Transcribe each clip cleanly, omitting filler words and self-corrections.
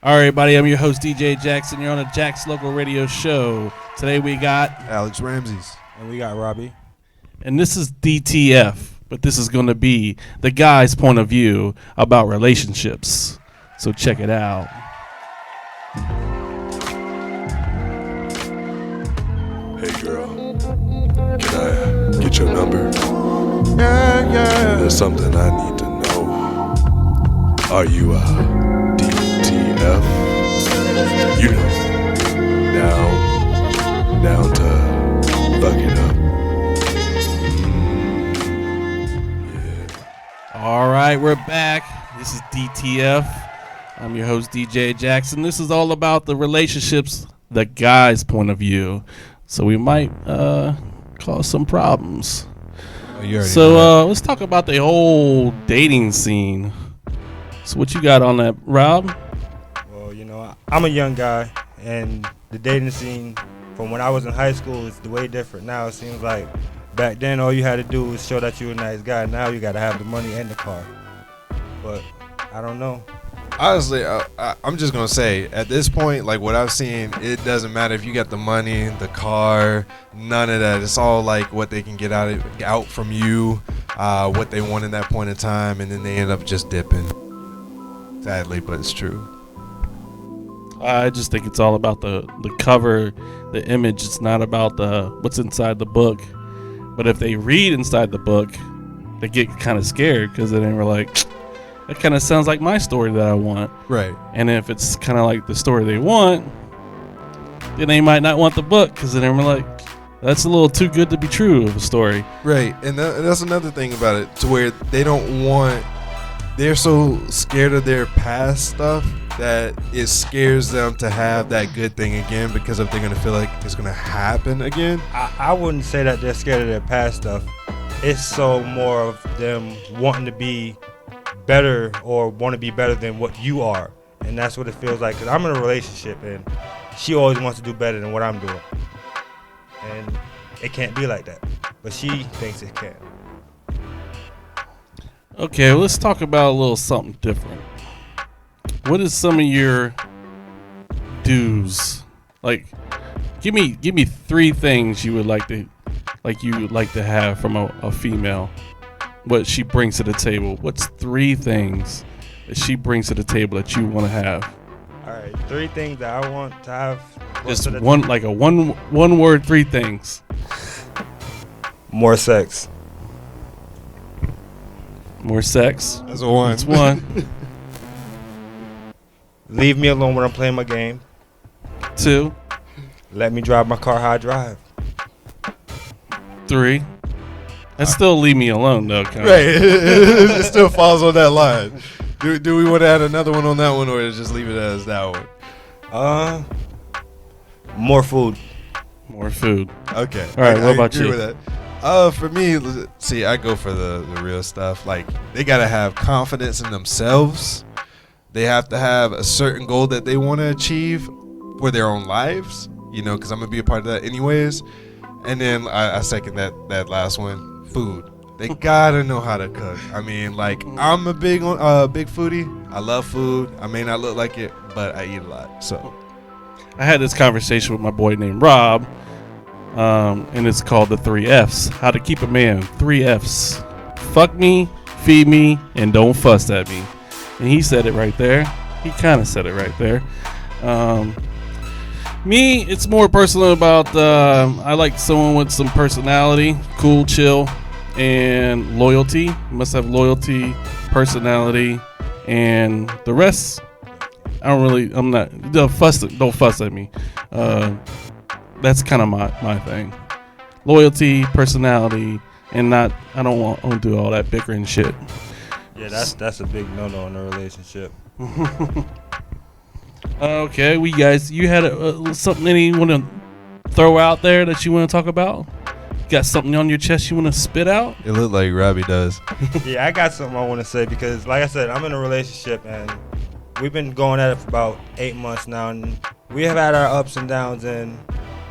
All right, everybody, I'm your host, DJ JAXCIN. You're on a Jax Local Radio Show. Today we got Alex RAMZEYS. And we got Robbie. And this is DTF, but this is going to be the guy's point of view about relationships. So check it out. Hey girl, can I get your number? Yeah. There's something I need to know. Are you a DTF? You know, down to fuck it up. Yeah. All right, we're back. This is DTF. I'm your host, DJ JAXCIN. This is all about the relationships, the guy's point of view. So we might cause some problems. So let's talk about the whole dating scene. So what you got on that, Rob? Well, you know, I'm a young guy, and the dating scene from when I was in high school is way different now. It seems like back then all you had to do was show that you were a nice guy. Now you got to have the money and the car. But I don't know. Honestly, I'm just going to say, at this point, like what I've seen, it doesn't matter if you got the money, the car, none of that. It's all like what they can get out from you, what they want in that point in time, and then they end up just dipping. Sadly, but it's true. I just think it's all about the cover, the image. It's not about what's inside the book. But if they read inside the book, they get kind of scared because then they're like, that kind of sounds like my story that I want. Right. And if it's kind of like the story they want, then they might not want the book because then they're like, that's a little too good to be true of a story. Right. And that's another thing about it, to where they don't want, they're so scared of their past stuff that it scares them to have that good thing again, because if they're going to feel like it's going to happen again. I wouldn't say that they're scared of their past stuff. It's so more of them wanting to be better or want to be better than what you are. And that's what it feels like, because I'm in a relationship and she always wants to do better than what I'm doing. And it can't be like that. But she thinks it can. Okay, let's talk about a little something different. What is some of your do's? Like, give me 3 things you would like to have from a female. What she brings to the table. What's 3 things that she brings to the table that you want to have? All right, 3 things that I want to have. Just one, like a one word, 3 things. More sex. More sex. That's a one. That's one. Leave me alone when I'm playing my game. 2. Let me drive my car how I drive. 3. That still leave me alone though. Kinda. Right. It still falls on that line. Do we want to add another one on that one, or just leave it as that one? More food. More food. Okay. All right. What about agree you? with that. For me, see, I go for the real stuff. Like, they gotta have confidence in themselves. They have to have a certain goal that they want to achieve for their own lives. You know, because I'm gonna be a part of that anyways. And then I second that last one. Food. They gotta know how to cook. I mean, like, I'm a big foodie. I love food. I may not look like it, but I eat a lot. So I had this conversation with my boy named Rob, and it's called the 3 F's. How to keep a man. 3 F's. Fuck me, feed me, and don't fuss at me. And he said it right there. He kind of said it right there. Me, it's more personal about, I like someone with some personality, cool, chill, and loyalty. You must have loyalty, personality, and the rest, don't fuss at me. That's kind of my thing. Loyalty, personality, and I don't want to do all that bickering shit. Yeah, that's a big no-no in a relationship. Okay, you had something you want to throw out there that you want to talk about? Got something on your chest you want to spit out? it looked like Robbie does. Yeah, I got something I want to say, because like I said, I'm in a relationship and we've been going at it for about 8 months now, and we have had our ups and downs, and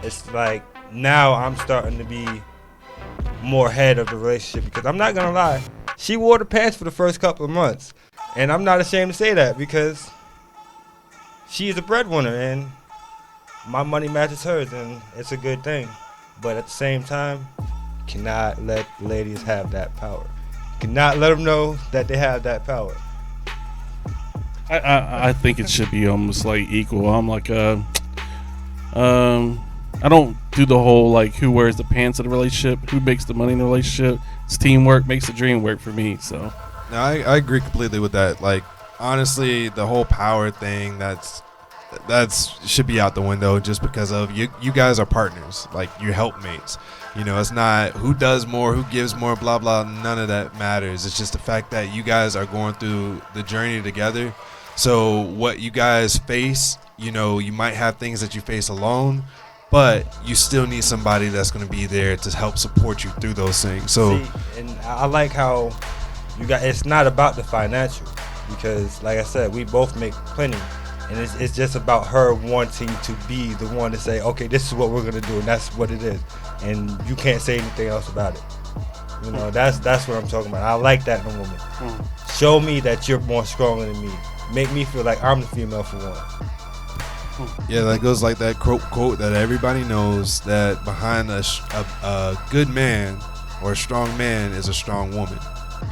it's like now I'm starting to be more head of the relationship, because I'm not gonna lie, she wore the pants for the first couple of months, and I'm not ashamed to say that, because she is a breadwinner, and my money matches hers, and it's a good thing. But at the same time, cannot let ladies have that power. Cannot let them know that they have that power. I think it should be almost like equal. I'm like I don't do the whole like who wears the pants in the relationship, who makes the money in the relationship. It's teamwork makes the dream work for me. So No, I agree completely with that. Like, honestly, the whole power thing, that's should be out the window just because of you guys are partners. Like, you're helpmates. You know, it's not who does more, who gives more, blah, blah. None of that matters. It's just the fact that you guys are going through the journey together. So what you guys face, you know, you might have things that you face alone, but you still need somebody that's going to be there to help support you through those things. So, see, and I like how you got. It's not about the financial, because, like I said, we both make plenty, and it's just about her wanting to be the one to say, okay, this is what we're gonna do, and that's what it is, and you can't say anything else about it. You know, that's what I'm talking about. I like that in a woman. Show me that you're more stronger than me. Make me feel like I'm the female for one. yeah, that goes like that quote that everybody knows, that behind a good man or a strong man is a strong woman.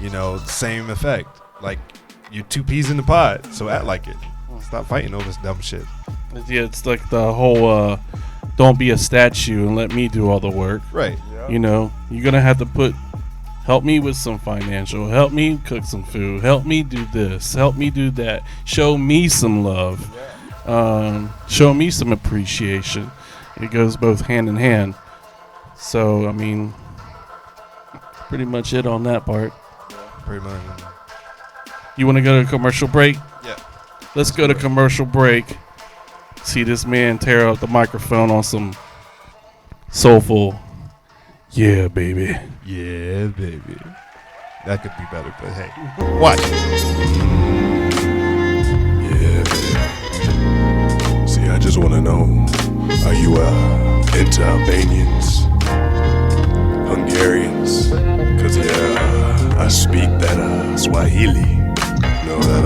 You know, same effect. Like, you're two peas in the pod, so act like it. Stop fighting over this dumb shit. yeah, it's like the whole don't be a statue and let me do all the work. Right. You know, you're gonna have to help me with some financial, help me cook some food, help me do this, help me do that, show me some love, show me some appreciation. It goes both hand in hand. So, I mean, pretty much it on that part. Pretty much. You want to go to a commercial break? Yeah. Let's go to commercial break. See this man tear up the microphone on some soulful, yeah, baby. Yeah, baby. That could be better, but hey, watch it. Yeah, baby. See, I just want to know, are you into Albanians, Hungarians? Cause yeah, I speak that Swahili. Know that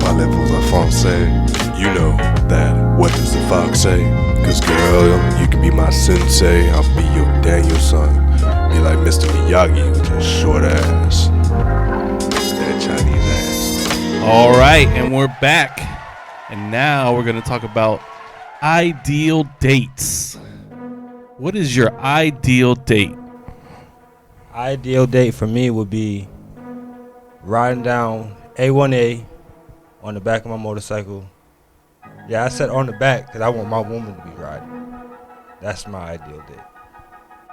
my levels are français. You know that, what does the fox say? Cause girl, you can be my sensei, I'll be your Daniel-san. Be like Mr. Miyagi with your short ass. That Chinese ass. All right, and we're back. And now we're going to talk about ideal dates. What is your ideal date? Ideal date for me would be riding down A1A on the back of my motorcycle. Yeah, I said on the back because I want my woman to be riding. That's my ideal date.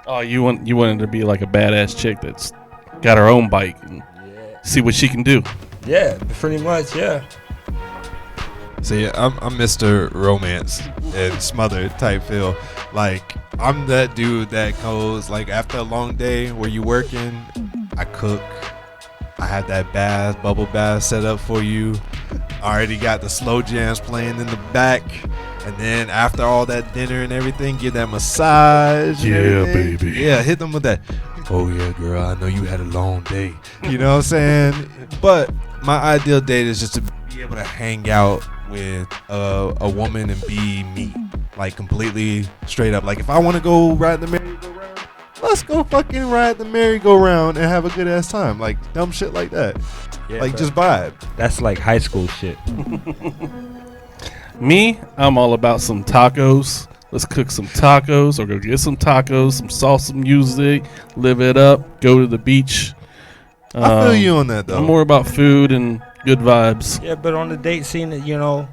Oh, you wanted to be like a badass chick that's got her own bike and see what she can do. Yeah, pretty much, yeah. See, I'm Mr. Romance and Smother type feel. Like, I'm that dude that goes, like, after a long day where you working, I cook. I have that bath, bubble bath set up for you. I already got the slow jams playing in the back. And then after all that dinner and everything, give that massage. Yeah, baby. Yeah, hit them with that. Oh, yeah, girl, I know you had a long day. You know what I'm saying? But my ideal date is just to be able to hang out with a woman and be me. Like, completely straight up. Like, if I want to go ride the merry-go-round, let's go fucking ride the merry-go-round and have a good-ass time. Like, dumb shit like that. Yeah, like, but just vibe. that's like high school shit. Me, I'm all about some tacos. Let's cook some tacos or go get some tacos, some salsa music, live it up, go to the beach. I feel you on that, though. I'm more about food and good vibes. Yeah, but on the date scene, you know,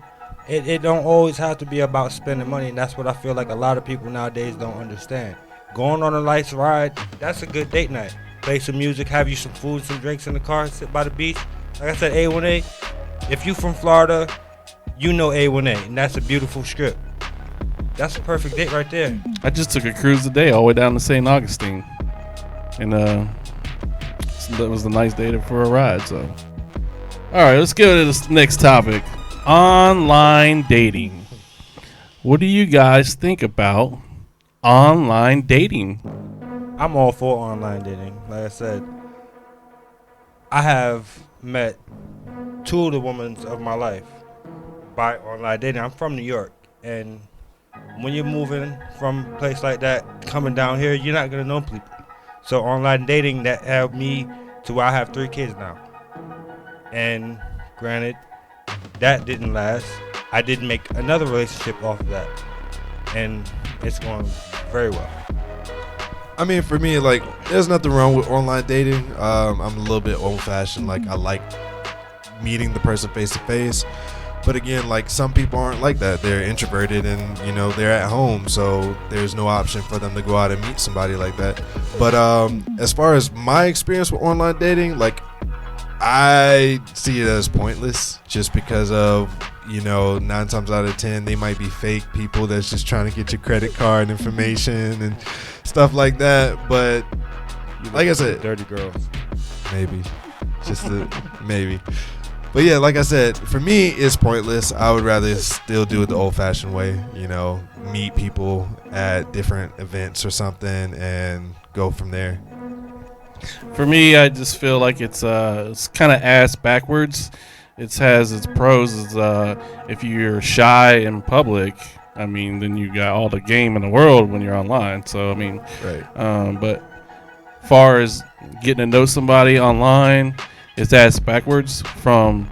it don't always have to be about spending money, and that's what I feel like a lot of people nowadays don't understand. Going on a nice ride, that's a good date night. Play some music, have you some food, some drinks in the car, sit by the beach. Like I said, A1A, if you from Florida, you know A1A, and that's a beautiful strip. That's a perfect date right there. I just took a cruise today all the way down to St. Augustine. And that was a nice day for a ride. So, all right, let's go to this next topic. Online dating. What do you guys think about online dating? I'm all for online dating. Like I said, I have met two of the women of my life by online dating. I'm from New York, and when you're moving from a place like that, coming down here, you're not gonna know people. So online dating that helped me to where I have 3 kids now. And granted, that didn't last. I did make another relationship off of that, and it's going very well. I mean, for me, like, there's nothing wrong with online dating. I'm a little bit old-fashioned. Like, I like meeting the person face to face. But again, like, some people aren't like that. They're introverted and, you know, they're at home, so there's no option for them to go out and meet somebody like that. But as far as my experience with online dating, like, I see it as pointless just because of, you know, 9 times out of 10, they might be fake people that's just trying to get your credit card information and stuff like that. But like I said, dirty girls. Maybe. Maybe. But yeah, like I said, for me, it's pointless. I would rather still do it the old-fashioned way, you know, meet people at different events or something and go from there. For me, I just feel like it's kind of ass backwards. It has its pros. If you're shy in public, I mean, then you got all the game in the world when you're online. So I mean, right. But far as getting to know somebody online, it's ass backwards. From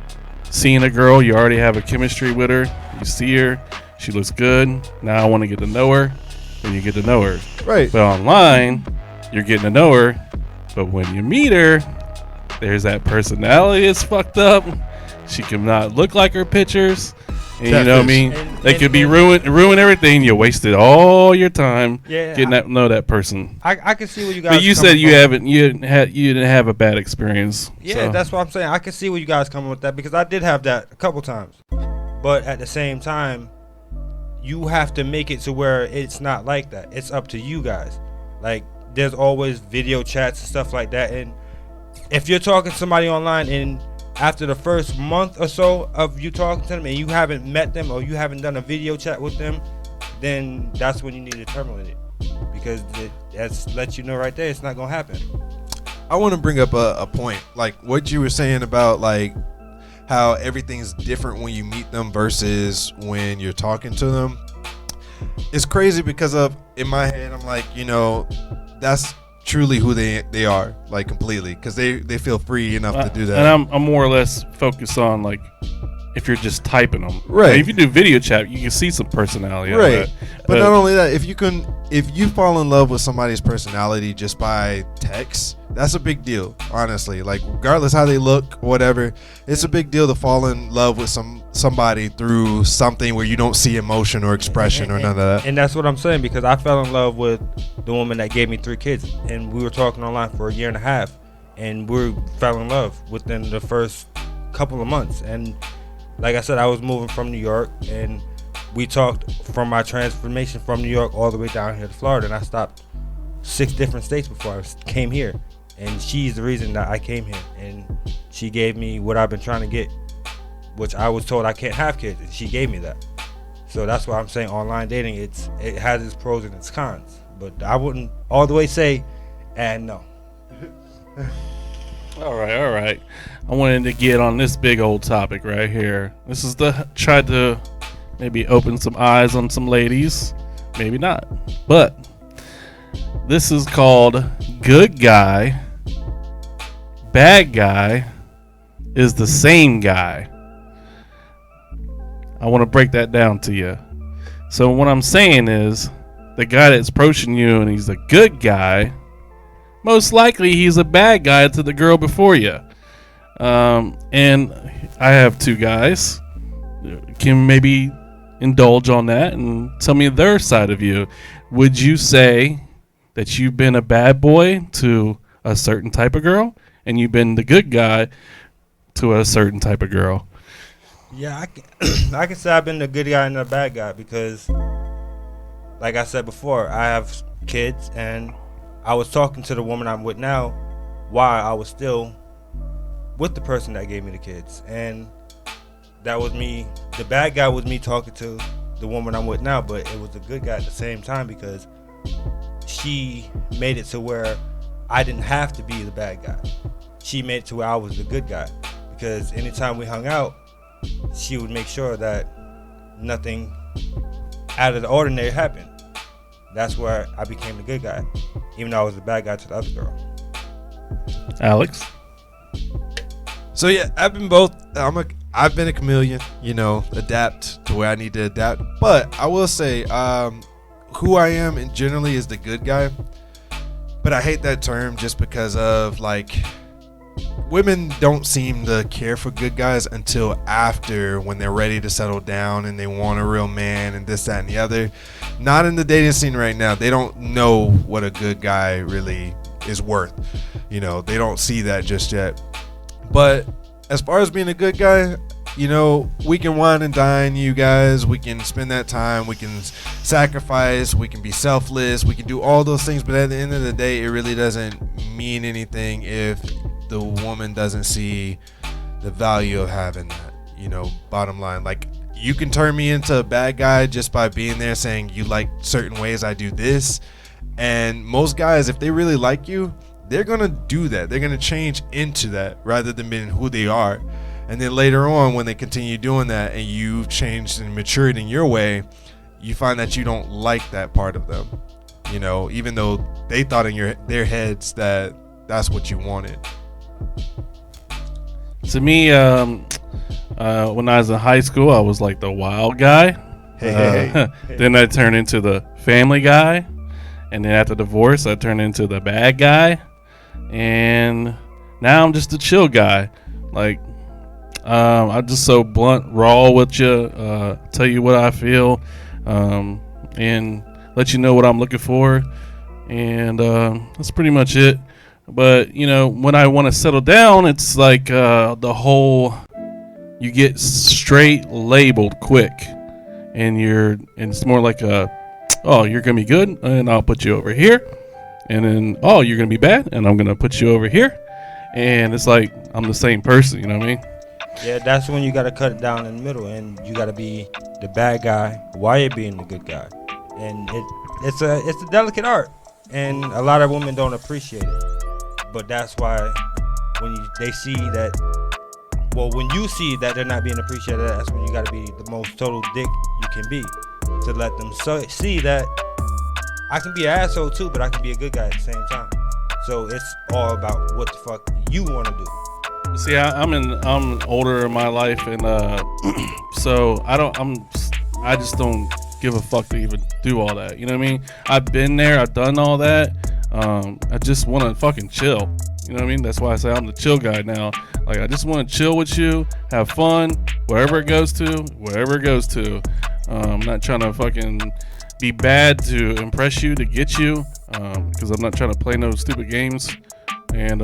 seeing a girl, you already have a chemistry with her. You see her, she looks good. Now I want to get to know her. Then you get to know her. Right. But online, you're getting to know her. But when you meet her, there's that personality is fucked up. She cannot look like her pictures. And you know what I mean? They could be ruin everything. You wasted all your time getting to know that person. I can see what you guys. But you said you didn't have a bad experience. Yeah, so. That's what I'm saying. I can see where you guys coming with that, because I did have that a couple times. But at the same time, you have to make it to where it's not like that. It's up to you guys. Like, there's always video chats and stuff like that. And if you're talking to somebody online and after the first month or so of you talking to them and you haven't met them or you haven't done a video chat with them, then that's when you need to terminate it, because that lets you know right there it's not gonna happen. I want to bring up a point, like what you were saying about like how everything's different when you meet them versus when you're talking to them. It's crazy because of, in my head, I'm like, you know, that's truly who they are, like, completely, because they feel free enough to do that. And I'm more or less focused on, like, if you're just typing them. Right. Like, if you do video chat, you can see some personality. Right. But not only that, if you fall in love with somebody's personality just by text, that's a big deal, honestly. Like, regardless how they look, whatever, it's a big deal to fall in love with somebody through something where you don't see emotion or expression or none of that. And that's what I'm saying, because I fell in love with the woman that gave me 3 kids, and we were talking online for a year and a half, and we fell in love within the first couple of months. And like I said, I was moving from New York, and we talked from my transformation from New York all the way down here to Florida, and I stopped 6 different states before I came here. And she's the reason that I came here, and she gave me what I've been trying to get, which I was told I can't have kids, and she gave me that. So that's why I'm saying online dating, it has its pros and its cons, but I wouldn't all the way say, and no. All right. I wanted to get on this big old topic right here. This is try to maybe open some eyes on some ladies, maybe not, but this is called good guy, bad guy is the same guy. I want to break that down to you. So what I'm saying is, the guy that's approaching you and he's a good guy, most likely he's a bad guy to the girl before you. And I have 2 guys. Can maybe indulge on that and tell me their side of you. Would you say that you've been a bad boy to a certain type of girl, and you've been the good guy to a certain type of girl? Yeah, I can say I've been the good guy and the bad guy, because like I said before, I have kids, and I was talking to the woman I'm with now while I was still with the person that gave me the kids. And that was me. The bad guy was me talking to the woman I'm with now, but it was the good guy at the same time, because she made it to where I didn't have to be the bad guy. She made it to where I was the good guy, because anytime we hung out, she would make sure that nothing out of the ordinary happened. That's where I became the good guy, even though I was the bad guy to the other girl. Alex? So yeah, I've been both. I've been a chameleon, you know, adapt to where I need to adapt. But I will say, who I am and generally is the good guy. But I hate that term just because of like, women don't seem to care for good guys until after, when they're ready to settle down and they want a real man and this, that, and the other. Not in the dating scene right now. They don't know what a good guy really is worth. You know, they don't see that just yet. But as far as being a good guy, you know, we can wine and dine you guys. We can spend that time. We can sacrifice. We can be selfless. We can do all those things. But at the end of the day, it really doesn't mean anything if the woman doesn't see the value of having that. You know, bottom line, like, you can turn me into a bad guy just by being there saying you like certain ways I do this. And most guys, if they really like you, they're going to do that. They're going to change into that rather than being who they are. And then later on, when they continue doing that and you've changed and matured in your way, you find that you don't like that part of them. You know, even though they thought in their heads that that's what you wanted. To me, when I was in high school, I was like the wild guy. Hey. Then I turned into the family guy. And then after divorce, I turned into the bad guy. And now I'm just a chill guy. Like, I'm just so blunt, raw with you, tell you what I feel, and let you know what I'm looking for. And that's pretty much it. But, you know, when I want to settle down, it's like the whole, you get straight labeled quick. And it's more like oh, you're going to be good, and I'll put you over here. And then, oh, you're going to be bad, and I'm going to put you over here. And it's like I'm the same person, you know what I mean? Yeah, that's when you got to cut it down in the middle, and you got to be the bad guy while you're being the good guy. And it's a delicate art, and a lot of women don't appreciate it. But that's why when they see that, well, when you see that they're not being appreciated, that's when you got to be the most total dick you can be, to let them see that I can be an asshole too, but I can be a good guy at the same time. So it's all about what the fuck you want to do. See, I'm older in my life, and so I just don't give a fuck to even do all that. You know what I mean? I've been there, I've done all that. I just want to fucking chill. You know what I mean? That's why I say I'm the chill guy now. Like, I just want to chill with you, have fun, wherever it goes to. I'm not trying to fucking be bad to impress you, to get you, because I'm not trying to play no stupid games. And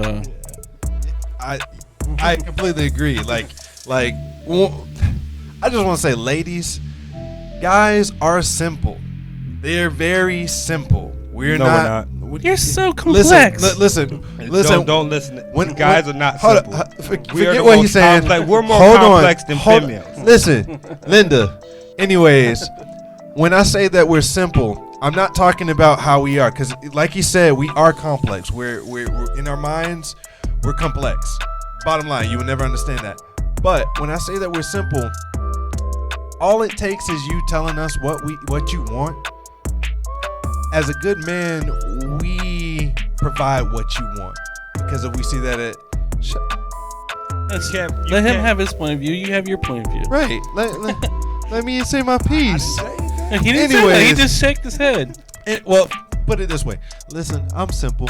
I completely agree. Like, well, I just want to say, ladies, guys are simple. They're very simple. We're not. You're so complex. Listen. Don't listen. When guys are not simple. Forget what he's saying. We're more complex than females. Listen, Linda. Anyways, when I say that we're simple, I'm not talking about how we are, because like he said, we are complex. We're in our minds, we're complex. Bottom line, you will never understand that. But when I say that we're simple, all it takes is you telling us what you want. As a good man, we provide what you want, because if we see that let him have his point of view. You have your point of view. Right. Let me say my piece. He didn't say that. He just shook his head. Well, put it this way. Listen, I'm simple.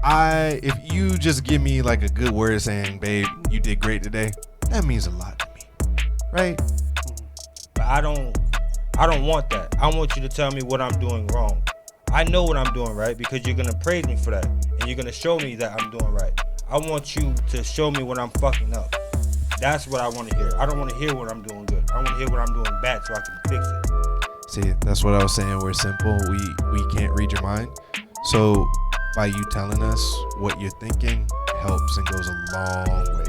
If you just give me like a good word saying, babe, you did great today, that means a lot to me. Right? But I don't want that. I want you to tell me what I'm doing wrong. I know what I'm doing right, because you're going to praise me for that. And you're going to show me that I'm doing right. I want you to show me when I'm fucking up. That's what I want to hear. I don't want to hear what I'm doing good. I want to hear what I'm doing bad so I can fix it. See, that's what I was saying. We're simple. We can't read your mind. So by you telling us what you're thinking helps and goes a long way.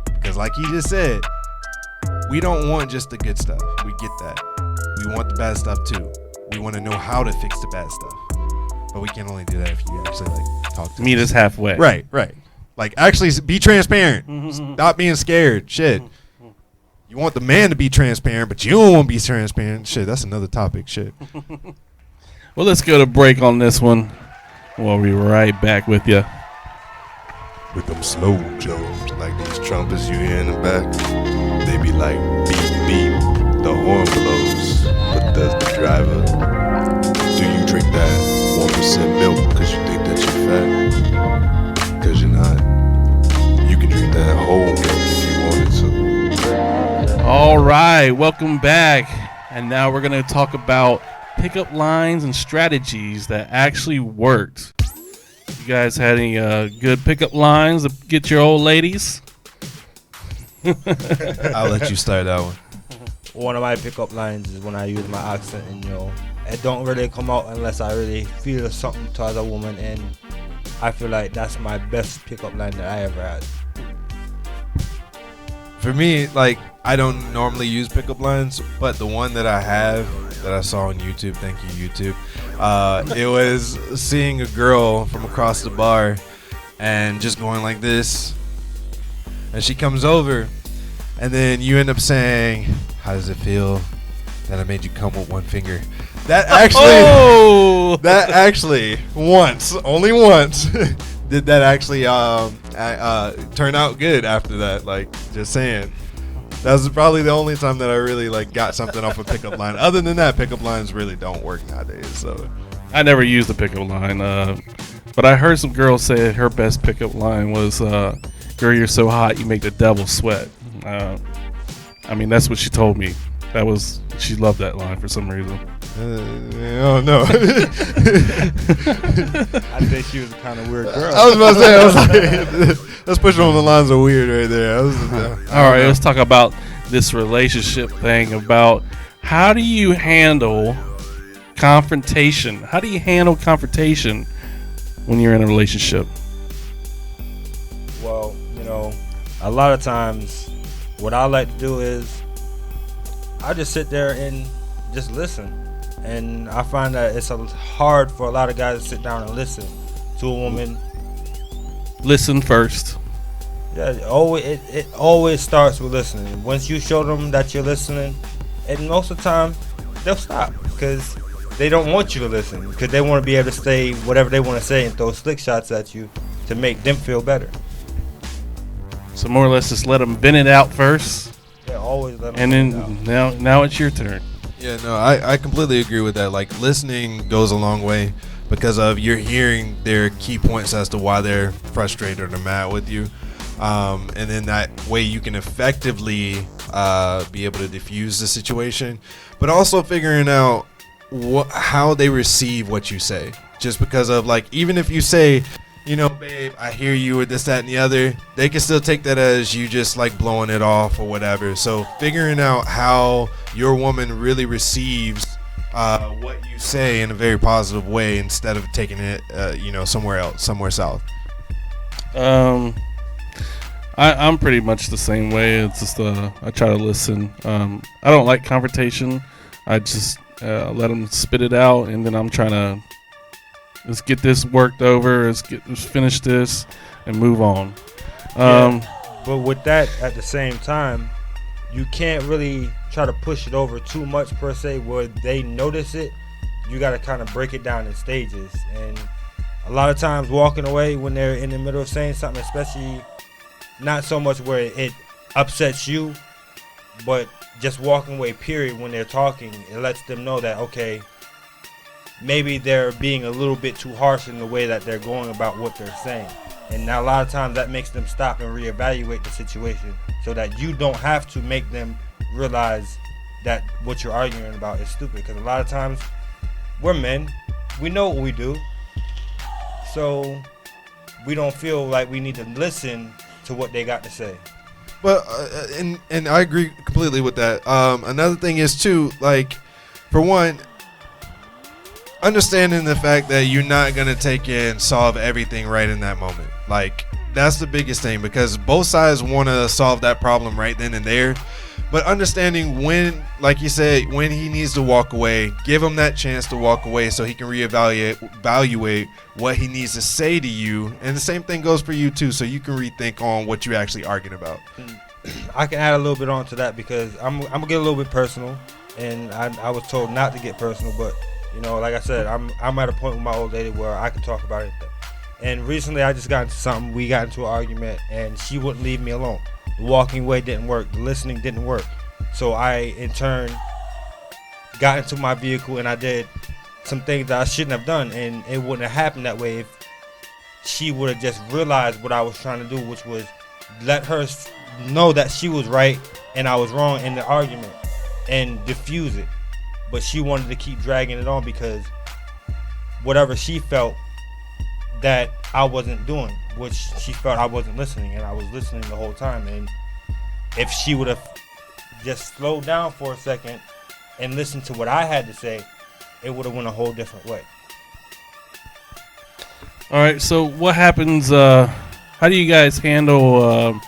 Because like you just said, we don't want just the good stuff. We get that. We want the bad stuff too. We want to know how to fix the bad stuff. But we can only do that if you actually talk to meet us halfway. Right. Like, actually be transparent. Stop being scared. Shit. You want the man to be transparent, but you don't want to be transparent. Shit, that's another topic. Shit. Well, let's go to break on this one. We'll be right back with you. With them slow jokes, like these trumpets you hear in the back, they be like beep beep, the horn blows. But does the driver? Do you drink that 1% milk because you think that you're fat? Because you're not. You can drink that whole milk if you wanted to. All right, welcome back. And now we're going to talk about pickup lines and strategies that actually worked. You guys had any good pickup lines to get your old ladies? I'll let you start that one. One of my pickup lines is when I use my accent, and it don't really come out unless I really feel something towards a woman, and I feel like that's my best pickup line that I ever had. For me, like, I don't normally use pickup lines, but the one that I have that I saw on YouTube, thank you YouTube, it was seeing a girl from across the bar and just going like this, and she comes over, and then you end up saying, how does it feel that I made you come with one finger? That actually only once did that actually turn out good after that. Like, just saying. That was probably the only time that I really like got something off a pickup line. Other than that, pickup lines really don't work nowadays. So I never used a pickup line, but I heard some girls say her best pickup line was, girl, you're so hot, you make the devil sweat. I mean, that's what she told me. She loved that line for some reason. Oh no! I think she was a kind of weird girl. I was about to say, let's push it on the lines of weird right there. All right, let's talk about this relationship thing. About how do you handle confrontation? How do you handle confrontation when you're in a relationship? Well, a lot of times, what I like to do is I just sit there and just listen. And I find that it's hard for a lot of guys to sit down and listen to a woman. Listen first. Yeah, it always starts with listening. Once you show them that you're listening, and most of the time, they'll stop because they don't want you to listen, because they want to be able to say whatever they want to say and throw slick shots at you to make them feel better. So more or less just let them vent it out first. Yeah, always let them and vent it out. then now it's your turn. Yeah, no, I completely agree with that. Like, listening goes a long way because of you're hearing their key points as to why they're frustrated or mad with you. And then that way you can effectively be able to diffuse the situation, but also figuring out how they receive what you say. Just because of, like, even if you say, babe, I hear you, or this, that, and the other, they can still take that as you just like blowing it off or whatever. So figuring out how your woman really receives what you say in a very positive way instead of taking it, somewhere else, somewhere south. I'm pretty much the same way. It's just I try to listen. I don't like confrontation. I just let them spit it out, and then I'm trying to let's get this worked over. Let's finish this and move on. But with that, at the same time, you can't really try to push it over too much per se where they notice it. You got to kind of break it down in stages. And a lot of times walking away when they're in the middle of saying something, especially not so much where it upsets you, but just walking away period when they're talking, it lets them know that, okay, maybe they're being a little bit too harsh in the way that they're going about what they're saying. And now a lot of times that makes them stop and reevaluate the situation so that you don't have to make them realize that what you're arguing about is stupid. Because a lot of times we're men, we know what we do, so we don't feel like we need to listen to what they got to say. But and I agree completely with that. Another thing is too, like, for one, understanding the fact that you're not going to take and solve everything right in that moment. Like, that's the biggest thing, because both sides want to solve that problem right then and there. But understanding when, like you said, when he needs to walk away, give him that chance to walk away so he can reevaluate what he needs to say to you. And the same thing goes for you too, so you can rethink on what you're actually arguing about. I can add a little bit on to that because I'm gonna get a little bit personal, and I was told not to get personal, but you know, like I said, I'm at a point with my old lady where I can talk about anything. And recently, I just got into something. We got into an argument, and she wouldn't leave me alone. The walking away didn't work. The listening didn't work. So I, in turn, got into my vehicle and I did some things that I shouldn't have done, and it wouldn't have happened that way if she would have just realized what I was trying to do, which was let her know that she was right and I was wrong in the argument and diffuse it. But she wanted to keep dragging it on because whatever she felt that I wasn't doing, which she felt I wasn't listening, and I was listening the whole time. And if she would have just slowed down for a second and listened to what I had to say, it would have went a whole different way. All right, so what happens, how do you guys handle,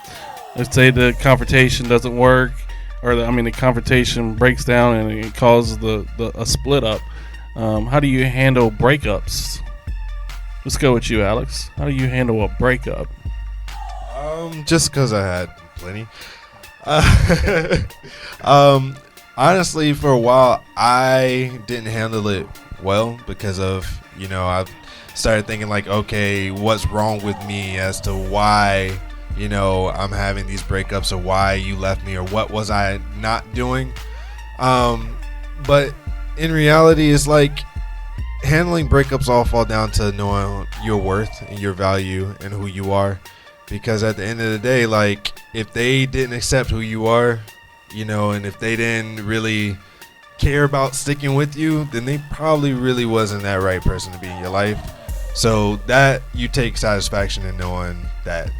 let's say the confrontation doesn't work, or the confrontation breaks down and it causes a split up. How do you handle breakups? Let's go with you, Alex. How do you handle a breakup? Just because I had plenty. Honestly, for a while, I didn't handle it well because of, I started thinking like, okay, what's wrong with me as to why, I'm having these breakups, or why you left me, or what was I not doing? But in reality, it's like handling breakups all fall down to knowing your worth and your value and who you are. Because at the end of the day, like, if they didn't accept who you are, and if they didn't really care about sticking with you, then they probably really wasn't that right person to be in your life. So that you take satisfaction in knowing that.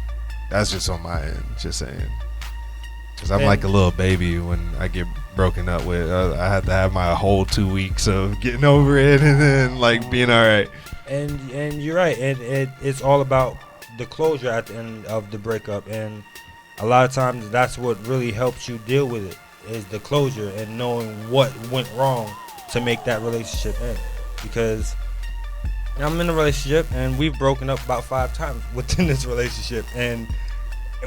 That's just on my end, just saying. Because I'm like a little baby when I get broken up with. I have to have my whole 2 weeks of getting over it and then like being all right. And you're right. It's all about the closure at the end of the breakup, and a lot of times that's what really helps you deal with it, is the closure and knowing what went wrong to make that relationship end. Because I'm in a relationship and we've broken up about 5 times within this relationship, and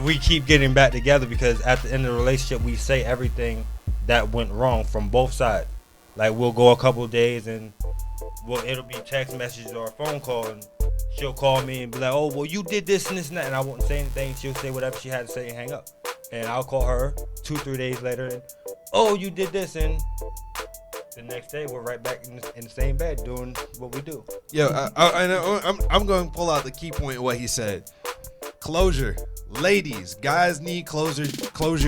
we keep getting back together because at the end of the relationship we say everything that went wrong from both sides. Like, we'll go a couple of days and it'll be text messages or a phone call, and she'll call me and be like, oh, well, you did this and this and that, and I won't say anything. She'll say whatever she had to say and hang up. And I'll call her 2-3 days later and, oh, you did this, and the next day we're right back in the same bed doing what we do. Yeah, I'm going to pull out the key point of what he said. Closure. Ladies, guys need closure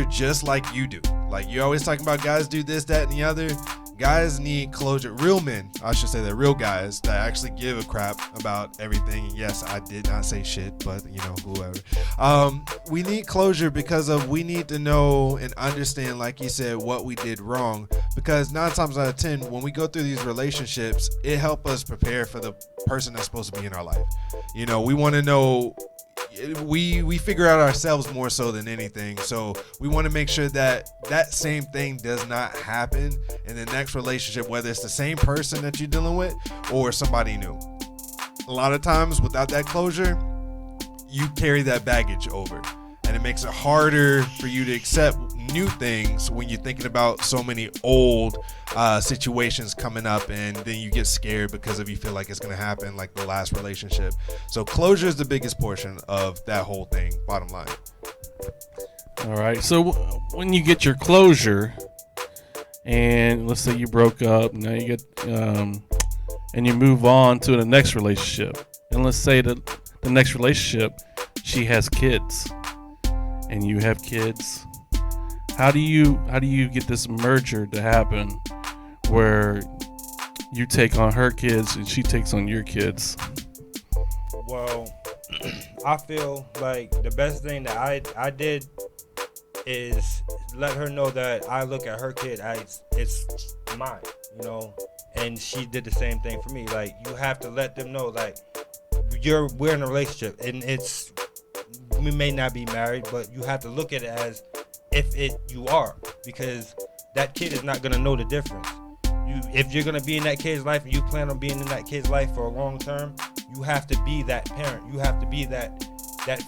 just like you do. Like, you're always talking about guys do this, that, and the other. Guys need closure. Real men, I should say that, real guys that actually give a crap about everything. Yes, I did not say shit, but whoever. We need closure because we need to know and understand, like you said, what we did wrong. Because 9 times out of 10, when we go through these relationships, it helps us prepare for the person that's supposed to be in our life. We want to know. We figure out ourselves more so than anything, so we want to make sure that same thing does not happen in the next relationship, whether it's the same person that you're dealing with or somebody new. A lot of times without that closure, you carry that baggage over, and it makes it harder for you to accept new things when you're thinking about so many old situations coming up, and then you get scared because you feel like it's going to happen like the last relationship. So closure is the biggest portion of that whole thing, bottom line. All right, so when you get your closure, and let's say you broke up, now you get and you move on to the next relationship, and let's say that the next relationship, she has kids and you have kids. How do you get this merger to happen where you take on her kids and she takes on your kids? Well, I feel like the best thing that I did is let her know that I look at her kid as it's mine, and she did the same thing for me. Like, you have to let them know, like, we're in a relationship, and we may not be married, but you have to look at it as if you are, because that kid is not going to know the difference. If you're going to be in that kid's life and you plan on being in that kid's life for a long term, you have to be that parent. You have to be that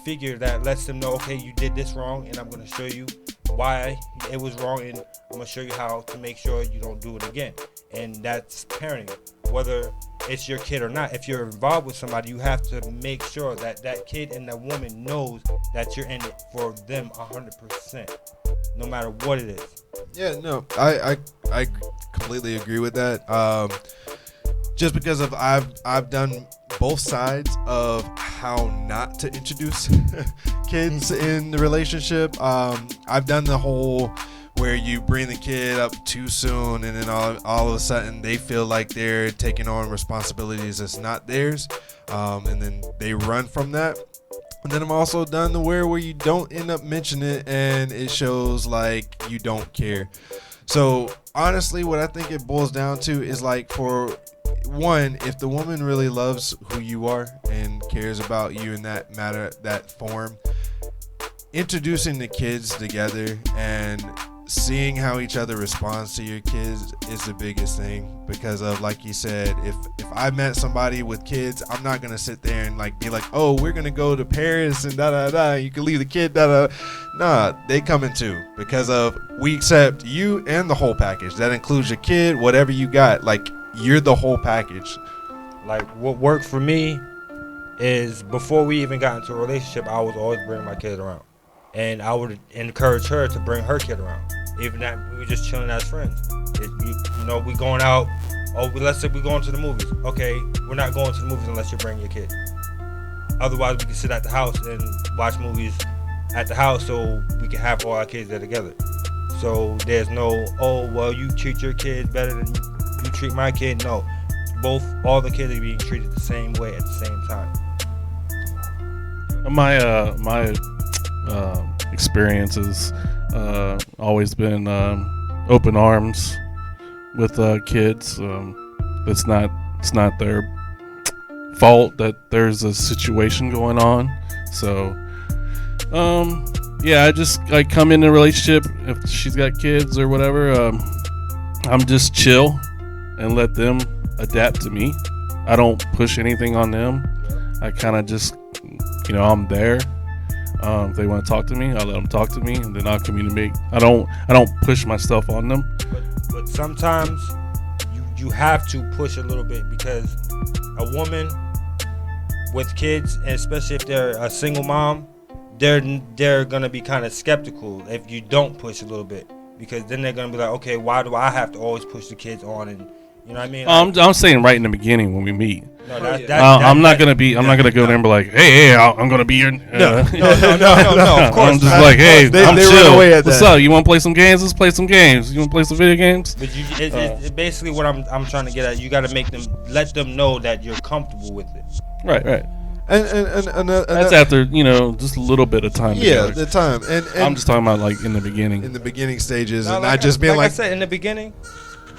figure that lets them know, okay, you did this wrong, and I'm going to show you why it was wrong, and I'm gonna show you how to make sure you don't do it again. And that's parenting, whether it's your kid or not. If you're involved with somebody, you have to make sure that that kid and that woman knows that you're in it for them 100%, no matter what it is. Yeah, no, I completely agree with that. Just because of I've done both sides of how not to introduce kids in the relationship. I've done the whole where you bring the kid up too soon, and then all of a sudden they feel like they're taking on responsibilities that's not theirs, and then they run from that. And then I'm also done the where you don't end up mentioning it, and it shows like you don't care. So honestly, what I think it boils down to is like, for one, if the woman really loves who you are and cares about you in that matter, that form, introducing the kids together and seeing how each other responds to your kids is the biggest thing. Because of, like you said, if I met somebody with kids, I'm not gonna sit there and like be like, oh, we're gonna go to Paris and da da da, you can leave the kid, da da. Nah, they coming too, because of we accept you and the whole package. That includes your kid, whatever you got, like you're the whole package. Like, what worked for me is, before we even got into a relationship, I was always bringing my kid around, and I would encourage her to bring her kid around, even that we were just chilling as friends. You know, we going out. Oh, let's say we going to the movies. Okay, we're not going to the movies unless you bring your kid. Otherwise, we can sit at the house and watch movies at the house, so we can have all our kids there together. So there's no, oh, well, you treat your kid better than you treat my kid. No, all the kids are being treated the same way at the same time. My experience has always been open arms with kids. It's not their fault that there's a situation going on. So yeah, I come in a relationship, if she's got kids or whatever, I'm just chill and let them adapt to me. I don't push anything on them. I kind of just, I'm there. If they want to talk to me, I'll let them talk to me, and then I'll communicate. I don't push myself on them. But sometimes you have to push a little bit, because a woman with kids, and especially if they're a single mom, they're gonna be kind of skeptical if you don't push a little bit, because then they're gonna be like, okay, why do I have to always push the kids on? And you know what I mean? Like, I'm saying right in the beginning when we meet. No, I'm not gonna go there and be like, hey, I'm gonna be your. No, of course. I'm just like, hey, they I'm run chill. away at What's that. up? You want to play some games? Let's play some games. You want to play some video games? But it's basically what I'm trying to get at. You got to let them know that you're comfortable with it. Right. And That's after just a little bit of time. Yeah, together. the time. And I'm just talking about like in the beginning. in the beginning stages, No, and not just being like I said in the beginning.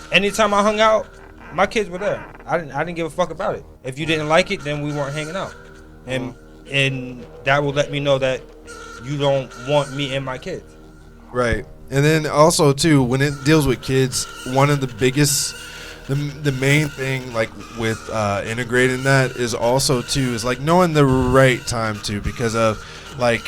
Anytime I hung out, my kids were there. I didn't give a fuck about it. If you didn't like it, then we weren't hanging out, and that will let me know that you don't want me and my kids. Right. And then also too, when it deals with kids, one of the biggest, the main thing like with integrating that is also too is like knowing the right time too, because of like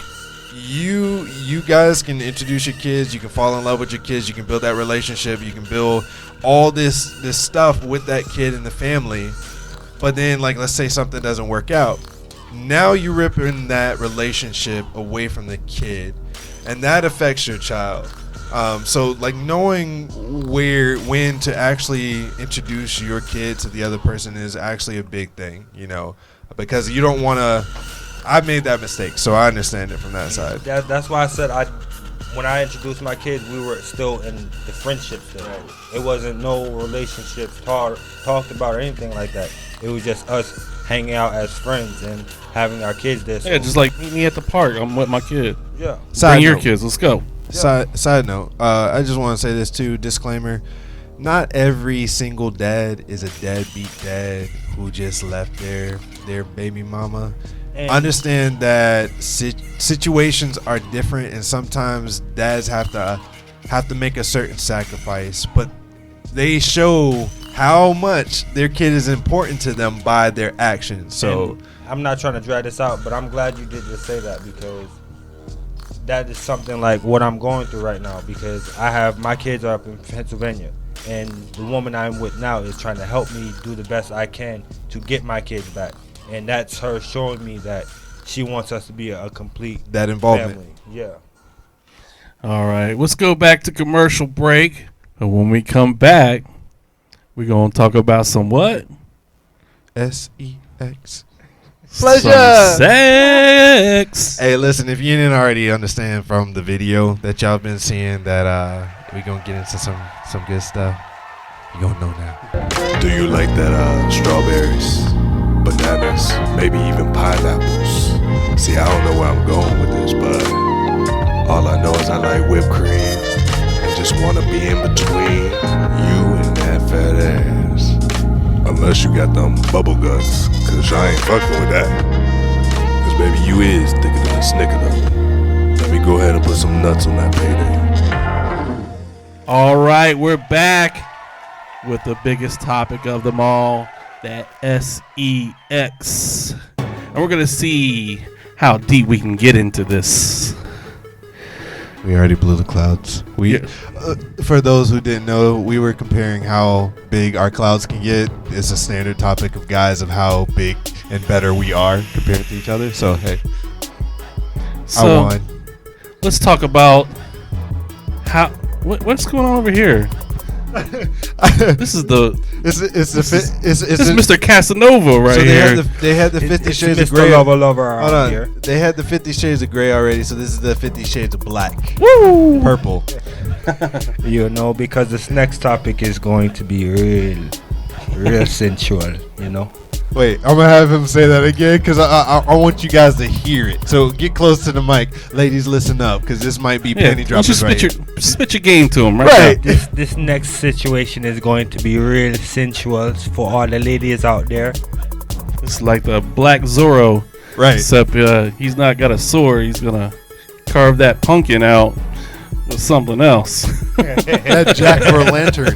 you guys can introduce your kids, you can fall in love with your kids, you can build that relationship, you can build all this stuff with that kid in the family. But then like, let's say something doesn't work out, now you're ripping that relationship away from the kid, and that affects your child. So like knowing when to actually introduce your kid to the other person is actually a big thing, because you don't want to. I've made that mistake, so I understand it from that side. That's why I said when I introduced my kids, we were still in the friendship stage. It wasn't no relationships talked about or anything like that. It was just us hanging out as friends and having our kids there. So. Yeah, just like meet me at the park. I'm with my kid. Yeah. Bring your kids. Let's go. Side note, I just want to say this too, disclaimer, not every single dad is a deadbeat dad who just left their baby mama. And Understand that situations are different, and sometimes dads have to make a certain sacrifice, but they show how much their kid is important to them by their actions. So I'm not trying to drag this out, but I'm glad you did just say that, because that is something like what I'm going through right now, because I have my kids are up in Pennsylvania, and the woman I'm with now is trying to help me do the best I can to get my kids back, and that's her showing me that she wants us to be a complete That involvement. family. Yeah. All right, let's go back to commercial break. And when we come back, we're going to talk about some what? SEX. Some sex. Hey, listen, if you didn't already understand from the video that y'all been seeing that we gonna get into some good stuff, you gonna know now. Do you like that strawberries, bananas, maybe even pineapples? See, I don't know where I'm going with this, but all I know is I like whipped cream and just wanna be in between you and that fat ass. Unless you got them bubble guts, cause I ain't fucking with that. Cause baby, you is thicker than a snicker though. Let me go ahead and put some nuts on that payday. All right, we're back with the biggest topic of them all, that SEX. And we're going to see how deep we can get into this. We already blew the clouds. For those who didn't know, we were comparing how big our clouds can get. It's a standard topic of guys of how big and better we are compared to each other. So hey, I won. Let's talk about what's going on over here. This is Mr. Casanova right here. They had the 50 Shades of Mr. Grey. Lover out here. They had the 50 Shades of Grey already, so this is the 50 Shades of Black. Woo! Purple. You know, because this next topic is going to be real sensual, you know. Wait, I'm gonna have him say that again because I want you guys to hear it. So get close to the mic, ladies. Listen up, because this might be penny dropping. Spit your game to him, right? This next situation is going to be real sensual for all the ladies out there. It's like the Black Zorro, right? Except he's not got a sword. He's gonna carve that pumpkin out with something else. That jack-o'-lantern.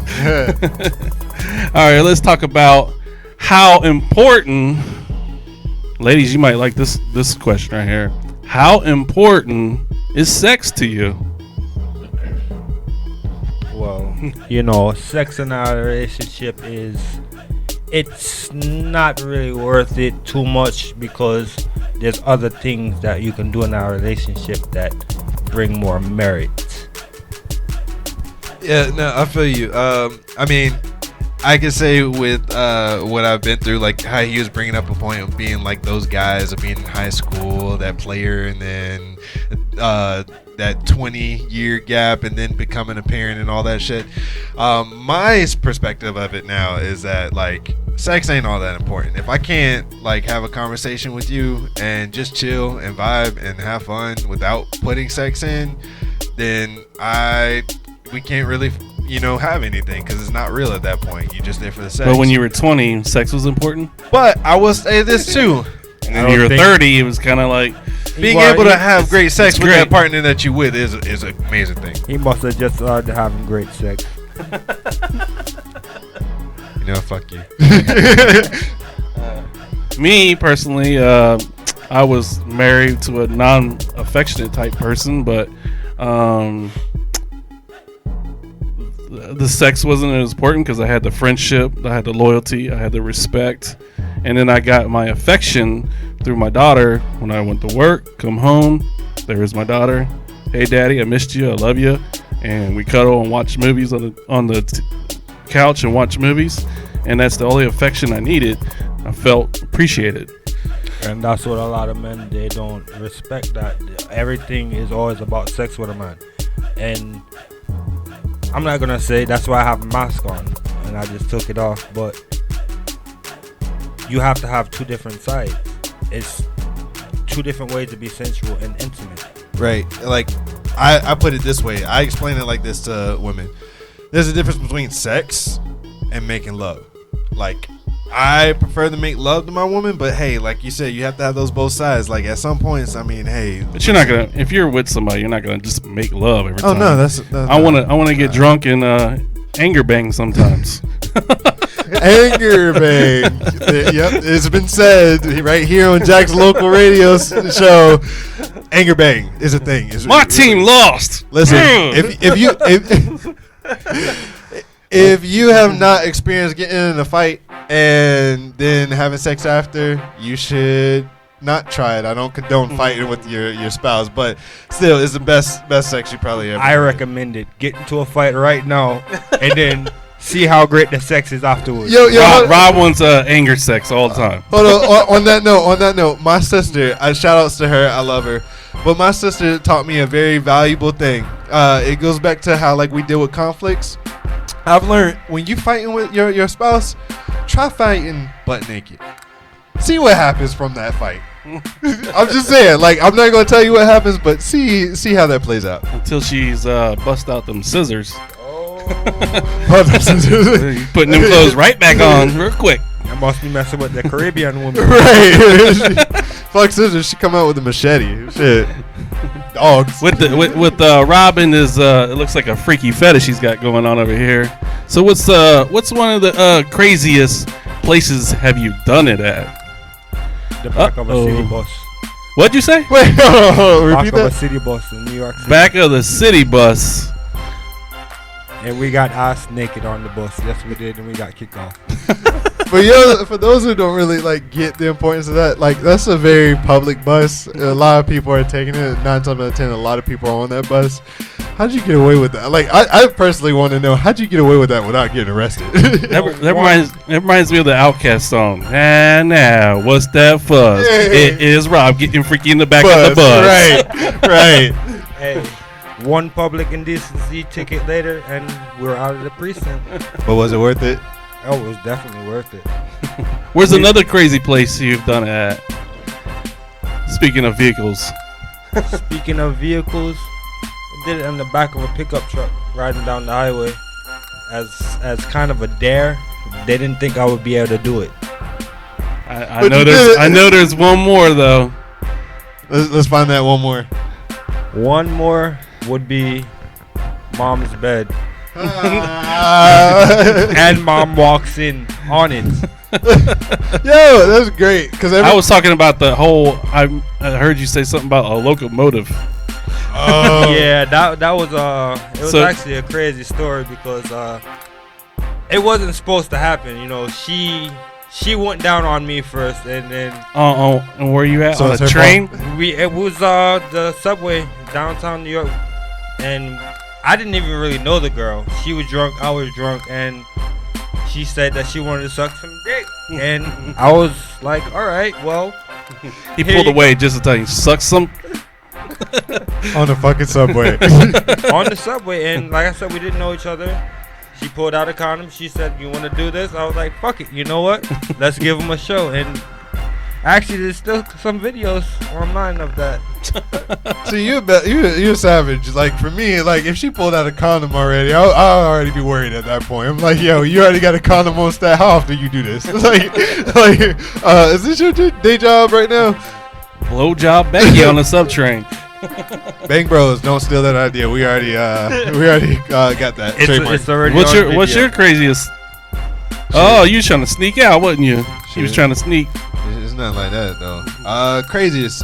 All right, let's talk about how important, ladies, you might like this question right here. How important is sex to you? Well, you know, sex in our relationship it's not really worth it too much, because there's other things that you can do in our relationship that bring more merit. Yeah, no, I feel you. I mean, I can say with what I've been through, like how he was bringing up a point of being like those guys of being in high school, that player, and then that 20-year gap, and then becoming a parent and all that shit. My perspective of it now is that like sex ain't all that important. If I can't like have a conversation with you and just chill and vibe and have fun without putting sex in, then we can't really have anything, because it's not real at that point. You're just there for the sex. But when you were 20, sex was important. But I will say this too. And when you were 30, it was kind of like being able to have great sex with that partner that you with is an amazing thing. He must have just started having great sex. Fuck you. Me personally, I was married to a non-affectionate type person, but the sex wasn't as important because I had the friendship, I had the loyalty, I had the respect, and then I got my affection through my daughter. When I went to work, come home, there is my daughter. Hey, Daddy, I missed you. I love you. And we cuddle and watch movies on the couch and watch movies, and that's the only affection I needed. I felt appreciated. And that's what a lot of men, they don't respect that. Everything is always about sex with a man. And I'm not gonna say that's why I have a mask on and I just took it off, but you have to have two different sides. It's two different ways to be sensual and intimate. Right. Like I put it this way. I explain it like this to women. There's a difference between sex and making love. Like, I prefer to make love to my woman, but hey, like you said, you have to have those both sides. Like at some points, I mean, hey. But you're not gonna, if you're with somebody, you're not gonna just make love every time. Oh no, that's I wanna get drunk and anger bang sometimes. Anger bang. Yep, it's been said right here on Jack's local radio show. anger bang is a thing. My team lost. Listen, if you have not experienced getting in a fight and then having sex after, you should not try it. I don't condone fighting with your spouse, but still, it's the best sex you probably ever. I recommend it. Get into a fight right now, and then see how great the sex is afterwards. Rob wants anger sex all the time. Hold on. On that note, my sister. Shout outs to her. I love her. But my sister taught me a very valuable thing. It goes back to how like we deal with conflicts. I've learned when you fighting with your spouse, try fighting butt naked. See what happens from that fight. I'm just saying, like, I'm not gonna tell you what happens, but see how that plays out. Until she's bust out them scissors. Oh. Putting them clothes right back on real quick. I must be messing with the Caribbean woman. Right. Fuck scissors. She come out with a machete. Shit. Dogs. With Robin is it looks like a freaky fetish he's got going on over here. So what's one of the craziest places have you done it at? The back of a city bus. What'd you say? Wait, repeat Back of a that. city bus in New York City. Back of the city bus. And we got ass naked on the bus. Yes, we did, and we got kicked off. But for those who don't really like get the importance of that, like that's a very public bus. A lot of people are taking it. 9 times out of 10, a lot of people are on that bus. How'd you get away with that? Like I personally want to know, how'd you get away with that without getting arrested? That reminds me of the Outkast song. And now, what's that fuzz? Yeah. It is Rob getting freaky in the back of the bus. Right. Hey, one public indecency ticket later, and we're out of the precinct. But was it worth it? Oh, it was definitely worth it. Where's another crazy place you've done it at? Speaking of vehicles. Speaking of vehicles, I did it in the back of a pickup truck riding down the highway as kind of a dare. They didn't think I would be able to do it. I know there's one more though. Let's find that one more. One more would be mom's bed. And mom walks in on it. Yo, that's great. Cause I was talking about the whole. I heard you say something about a locomotive. Oh. Yeah, that was it was actually a crazy story because it wasn't supposed to happen. You know, she went down on me first, and then and where you at? So on it's a her train? it was the subway downtown New York, and I didn't even really know the girl. She was drunk, I was drunk, and she said that she wanted to suck some dick. And I was like, all right, well. He pulled away just to tell you, suck some. On the fucking subway. On the subway, and like I said, we didn't know each other. She pulled out a condom. She said, you want to do this? I was like, fuck it. You know what? Let's give him a show. And actually, there's still some videos online of that. So you're savage. Like for me, like if she pulled out a condom already, I'll already be worried at that point. I'm like, yo, you already got a condom on stack. How often you do this? Is this your day job right now? Blowjob Becky on the subtrain. Bang Bros, don't steal that idea. We already got that. It's already What's your craziest? Oh, you was trying to sneak out, wasn't you? She was trying to sneak. It's not like that though. Craziest.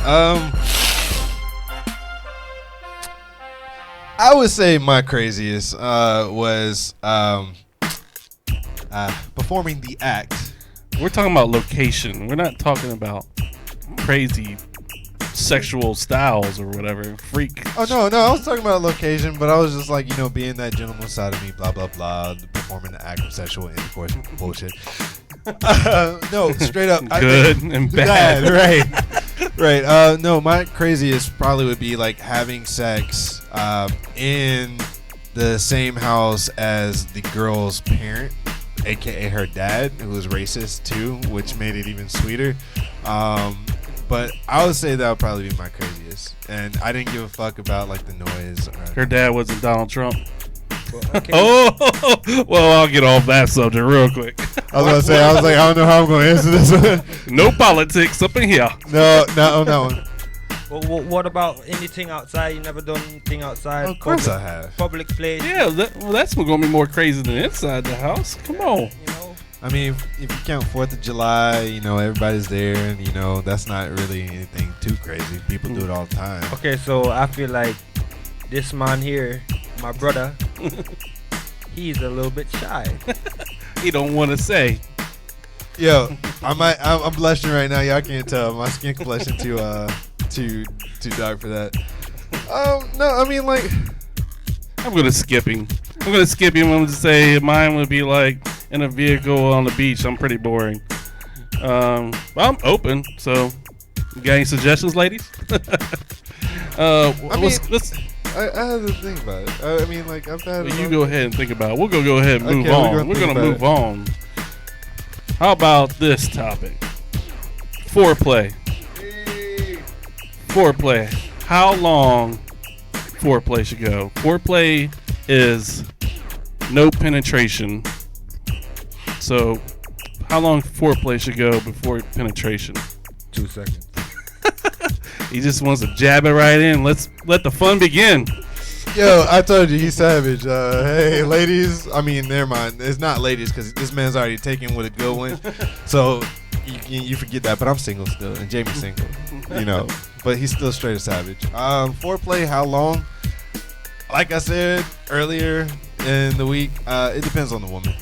I would say my craziest was performing the act. We're talking about location. We're not talking about crazy sexual styles or whatever. Freak. Oh no, I was talking about location, but I was just like, being that gentleman side of me, blah blah blah, performing the act of sexual intercourse bullshit. No, straight up. Good and bad. Right. No, my craziest probably would be like having sex in the same house as the girl's parent, aka her dad, who was racist too, which made it even sweeter. But I would say that would probably be my craziest, and I didn't give a fuck about like the noise. Her dad wasn't Donald Trump. Okay. Oh, well, I'll get off that subject real quick. I was gonna say, I don't know how I'm gonna answer this one. No politics up in here. No, not on that one. Well, what about anything outside? You never done anything outside? Of course I have. Public place. Yeah, that's gonna be more crazy than inside the house. Come on. You know, I mean, if you count 4th of July, everybody's there, and that's not really anything too crazy. People do it all the time. Okay, so I feel like this man here, my brother, he's a little bit shy. He don't want to say. Yo, I'm blushing right now. Y'all can't tell. My skin complexion too dark for that. No, I mean, like, I'm gonna skip him. I'm gonna say mine would be like in a vehicle on the beach. I'm pretty boring. But I'm open. So, you got any suggestions, ladies? I had to think about it. I mean, like, I've had. Well, you go ahead and think about it. We'll go ahead and move Okay, on. We're gonna move on. How about this topic? Foreplay. Foreplay. How long foreplay should go? Foreplay is no penetration. So, how long foreplay should go before penetration? 2 seconds. He just wants to jab it right in. Let's let the fun begin. Yo, I told you he's savage. Hey, ladies. I mean, never mind. It's not ladies because this man's already taken with a good one. So you forget that. But I'm single still, and Jamie's single. But he's still straight as savage. Foreplay, how long? Like I said earlier in the week, it depends on the woman.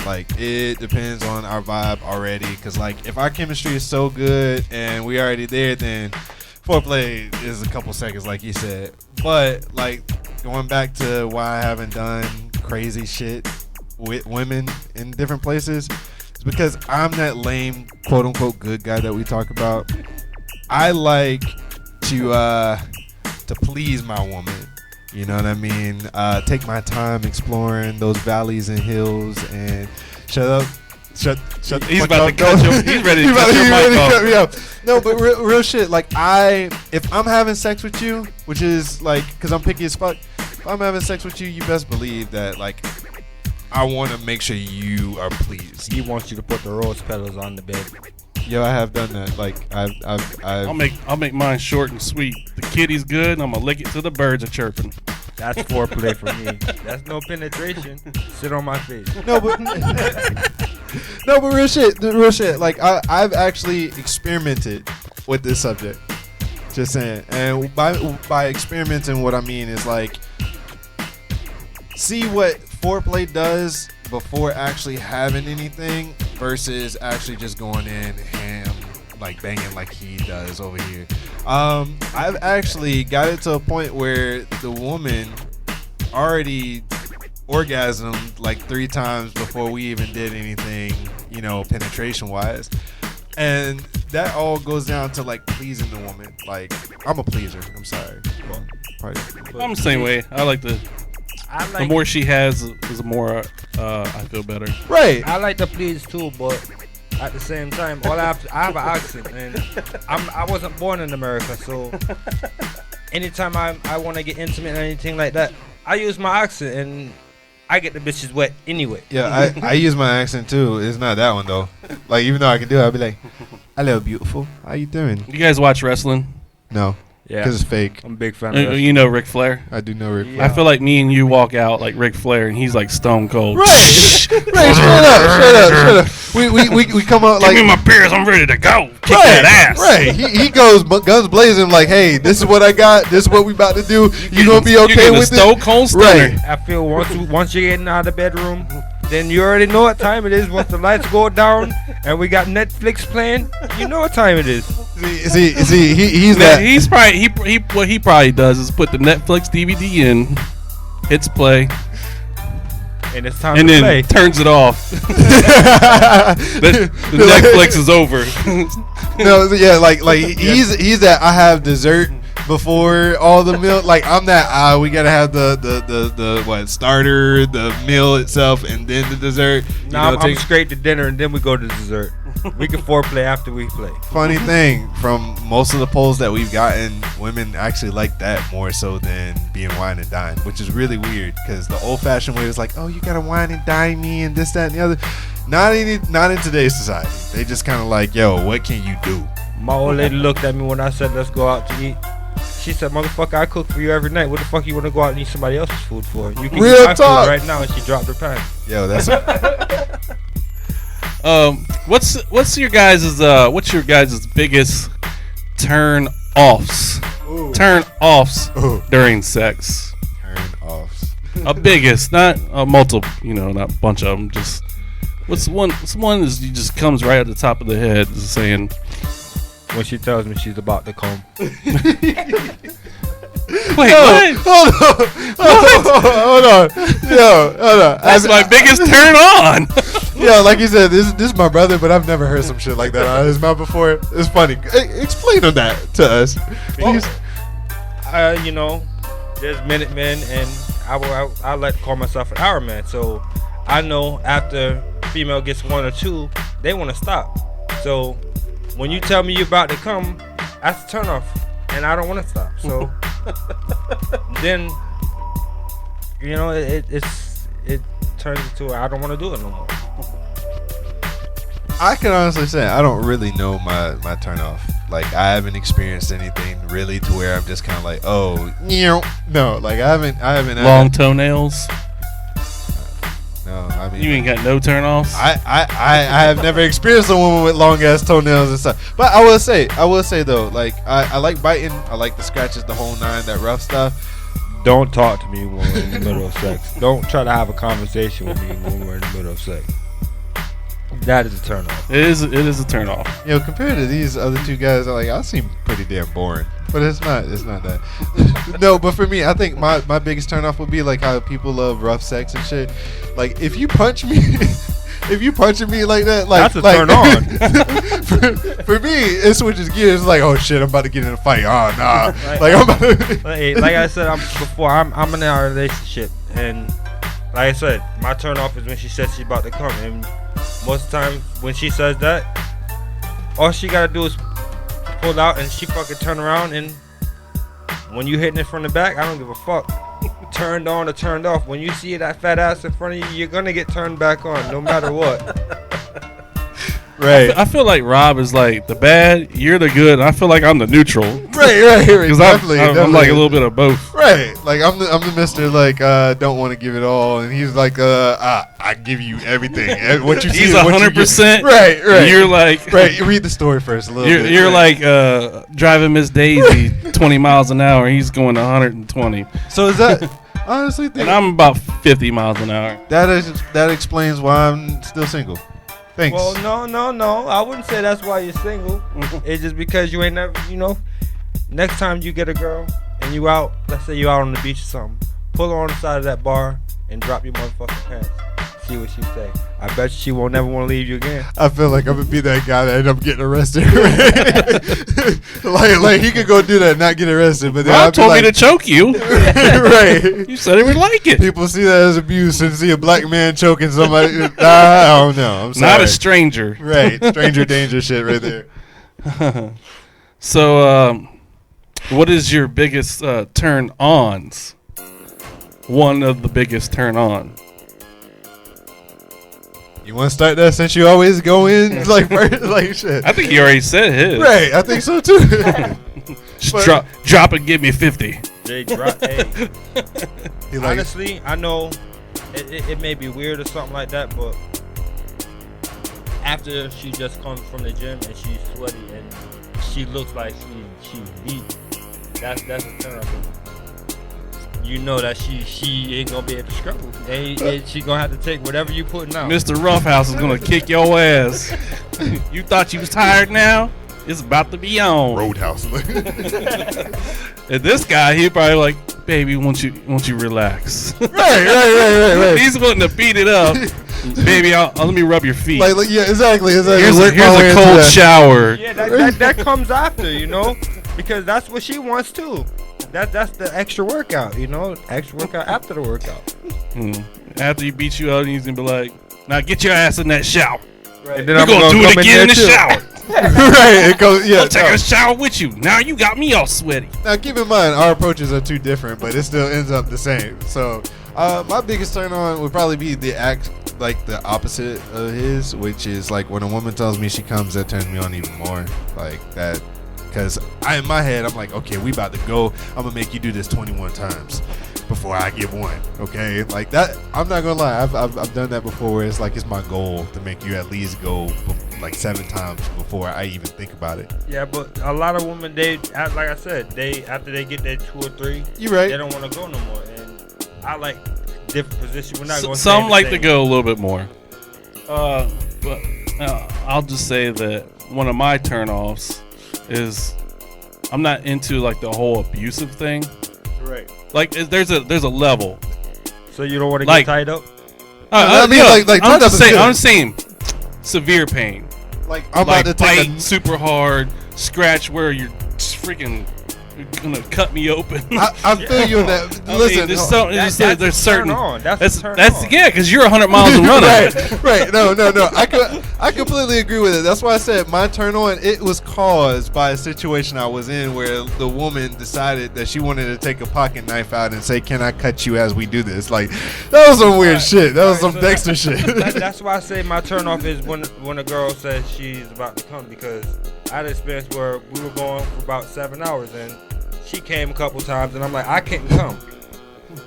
Like, it depends on our vibe already. Because, like, if our chemistry is so good and we already there, then foreplay is a couple seconds, like you said. But, like, going back to why I haven't done crazy shit with women in different places, it's because I'm that lame, quote unquote, good guy that we talk about. I like to please my woman. You know what I mean? Take my time exploring those valleys and hills and shut the He's fuck about up. to cut your. He's ready to cut your mic off. Cut me off. No, but real shit. Like, if I'm having sex with you, which is like, because I'm picky as fuck. If I'm having sex with you, you best believe that, like, I want to make sure you are pleased. He wants you to put the rose petals on the bed. Yo, I have done that. Like, I'll make mine short and sweet. The kitty's good. I'm gonna lick it till the birds are chirping. That's foreplay for me. That's no penetration. Sit on my face. No, but real shit. Like, I've actually experimented with this subject. Just saying. And by experimenting, what I mean is, like, see what foreplay does before actually having anything versus actually just going in ham, like banging like he does over here. I've actually got it to a point where the woman already orgasmed like 3 times before we even did anything, penetration wise. And that all goes down to, like, pleasing the woman. Like, I'm a pleaser. I'm sorry. Well, I'm the same way. I like the more she has, the more I feel better. Right. I like to please too, but at the same time, I have an accent, and I wasn't born in America, so anytime I want to get intimate or anything like that, I use my accent, and I get the bitches wet anyway. Yeah, I use my accent too. It's not that one though. Like, even though I can do it, I'll be like, "Hello, beautiful. How you doing?" You guys watch wrestling? No. Yeah, Because it's fake. I'm a big fan of that. You know Ric Flair? I do know Rick. Yeah. I feel like me and you walk out like Ric Flair, and he's like stone cold. Right. Right. Shut up. We come out like. Give me my beers. I'm ready to go. Kick Right, that ass. right. He goes guns blazing like, "Hey, this is what I got. This is what we about to do. You gonna be okay with it?" Stone cold stunner. I feel once you're getting out of the bedroom, then you already know what time it is. Once the lights go down and we got Netflix playing, you know what time it is. See, he's that. He's probably what he probably does is put the Netflix DVD in, hits play, And it's time and to then play. turns it off. the Netflix is over. No, yeah, like he's that. I have dessert before all the meal. Like, I'm that. We gotta have the what starter, the meal itself, and then the dessert. Now I'm straight to dinner and then we go to dessert. We can foreplay after we play. Funny thing, from most of the polls that we've gotten, women actually like that more so than being wine and dine, which is really weird because the old-fashioned way is like, "Oh, you gotta wine and dine me and this, that, and the other." Not in today's society. They just kind of like, "Yo, what can you do?" My old lady looked at me when I said let's go out to eat. She said, "Motherfucker, I cook for you every night. What the fuck you want to go out and eat somebody else's food for? You can Real eat my talk. food right now." And she dropped her pan. Yo, that's What's your guys' biggest turn offs? Turn offs during sex. Turn offs. A biggest, not a multiple. Not a bunch of them. Just what's one is you just comes right at the top of the head, just saying. When she tells me she's about to come. Wait, what? Hold on. Yo, hold on. That's my biggest turn on. Yeah, like you said, this is my brother, but I've never heard some shit like that out of his mouth before. It's funny. Explain on that to us. Please. There's Minutemen, and I like to call myself an hour man. So I know after female gets one or two, they want to stop. So when you tell me you're about to come, that's a turn off, and I don't want to stop. So then, it turns into I don't want to do it no more. I can honestly say I don't really know my turn off. Like I haven't experienced anything really to where I'm just kind of like, oh, no. Like I haven't Long toenails. No, I mean You ain't got no turn offs. I have never experienced a woman with long ass toenails and stuff. But I will say though, like I like biting. I like the scratches, the whole nine, that rough stuff. Don't talk to me when we're in the middle of sex. Don't try to have a conversation with me when we're in the middle of sex. That is a turn off. It is a turn off. Compared to these other two guys, I seem pretty damn boring. But it's not that. No, but for me, I think my biggest turn off would be like how people love rough sex and shit. Like if you punch me if you punching me like that, like that's a turn on. for me, it switches gears. It's like, oh shit, I'm about to get in a fight. Oh nah. Like I'm about to like I said I'm in a relationship, and like I said, my turn off is when she says she's about to come, and most of the time when she says that, all she gotta do is pull out and she fucking turn around, and when you hitting it from the back, I don't give a fuck. Turned on or turned off. When you see that fat ass in front of you, you're gonna get turned back on no matter what. Right. I feel like Rob is like the bad, you're the good, and I feel like I'm the neutral. Right. Because I'm like a little bit of both. Right. Like I'm the Mr. like don't want to give it all, and he's like I give you everything. What you see. He's 100%. Right. You're like right. You read the story first a little bit. You're like driving Miss Daisy 20 miles an hour. He's going 120. So is that honestly? And I'm about 50 miles an hour. That explains why I'm still single. Thanks. Well, no. I wouldn't say that's why you're single. It's just because you ain't never, next time you get a girl and you out, let's say you out on the beach or something, pull her on the side of that bar and drop your motherfucking pants. See what she say. I bet she won't never want to leave you again. I feel like I'm gonna be that guy that end up getting arrested. like he could go do that and not get arrested, but then Rob told me to choke you. Right. You said he would like it. People see that as abuse and see a black man choking somebody. I don't know. I'm sorry. Not a stranger. Right. Stranger danger shit right there. So, what is your biggest turn ons? One of the biggest turn on. You want to start that since you always go in like first, like shit. I think he already said his. Right, I think so too. Just drop and give me 50. Hey. Honestly, I know it may be weird or something like that, but after she just comes from the gym and she's sweaty and she looks like she's beat, that's a turn up. You know that she ain't gonna be able to struggle. And she gonna have to take whatever you putting out. Mr. Roughhouse is gonna kick your ass. You thought you was tired now? It's about to be on. Roadhouse. And this guy, he probably like, baby, won't you relax? Right. He's wanting to beat it up. Baby, let me rub your feet. Like yeah, exactly. Here's a cold shower. Yeah, that comes after, because that's what she wants too. That's the extra workout, extra workout after the workout. After he beats you up, he's gonna be like, now get your ass in that shower. Right. And then I'm gonna do it again in the shower. Right. It goes, yeah. I'll take a shower with you. Now you got me all sweaty. Now keep in mind, our approaches are too different, but it still ends up the same. So my biggest turn on would probably be the opposite of his, which is like when a woman tells me she comes, that turns me on even more. Like that. Because in my head, I'm like, okay, we about to go. I'm going to make you do this 21 times. before I get one. Okay, like that. I'm not gonna lie. I've done that before. Where it's like it's my goal to make you at least go like 7 times before I even think about it. Yeah, but a lot of women, they like I said, they after they get their 2 or 3, You right. they don't want to go no more. And I like different positions. We're not going. Some like to go a little bit more. But I'll just say that one of my turnoffs is I'm not into like the whole abusive thing. Right. Like there's a level. So you don't want to Like- get tied up? I mean, like I'm tied up just is saying. good. I'm saying severe pain. Like I'm Like about to take bite super hard, scratch where you're just freaking gonna cut me open. I feel you on that. I mean, Listen, there's there's a certain. turn on. That's a turn that's on. yeah, because you're 100 miles and running. right. No. I completely agree with it. That's why I said my turn on. It was caused by a situation I was in where the woman decided that she wanted to take a pocket knife out and say, "Can I cut you as we do this?" Like that was some weird shit. That was some so Dexter shit. That's why I say my turn off is when a girl says she's about to come, because I had an experience where we were going for about 7 hours and she came a couple times and I'm like, I can't come.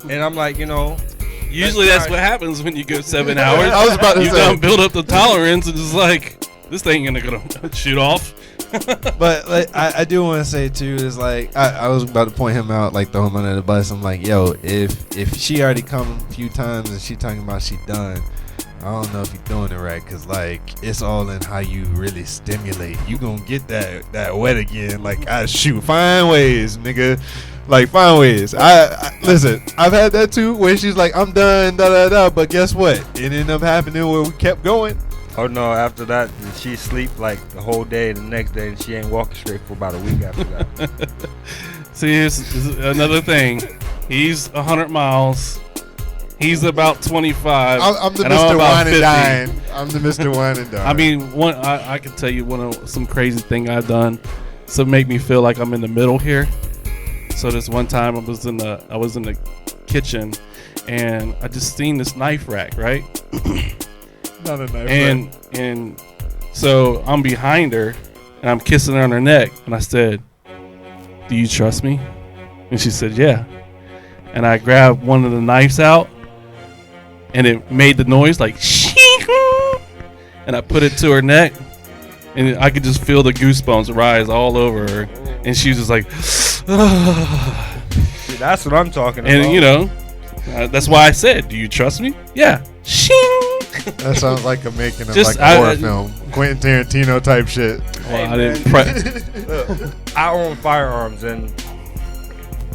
And I'm like, Usually that's what happens when you go 7 hours. I was about to you say. done build up the tolerance and it's like this thing gonna shoot off. But like, I do want to say too is like I was about to point him out, like throw him under the bus. I'm like, yo, if she already come a few times and she talking about she done, I don't know if you're doing it right, cause like it's all in how you really stimulate. You gonna get that wet again. Like I shoot, find ways, nigga. Like find ways. I listen. I've had that too, where she's like, I'm done, da da da. But guess what? It ended up happening where we kept going. Oh no, after that she sleep like the whole day and the next day and she ain't walking straight for about a week after that. See, here's another thing. He's 100 miles. He's about 25. I'm the and I'm Mr. about Wine 50. and Dine. I'm the Mr. Wine and Dine. I mean, I can tell you some crazy thing I've done to make me feel like I'm in the middle here. So this one time I was in the kitchen and I just seen this knife rack, right? not a knife. And so I'm behind her and I'm kissing her on her neck and I said, "Do you trust me?" And she said, "Yeah." And I grabbed one of the knives out and it made the noise like shing, and I put it to her neck and I could just feel the goosebumps rise all over her and she was just like See, that's what I'm talking about. and that's why I said, "Do you trust me?" "Yeah." Shing. That sounds like a making of Just- like a horror film, Quentin Tarantino type shit. Well, I didn't I own firearms, and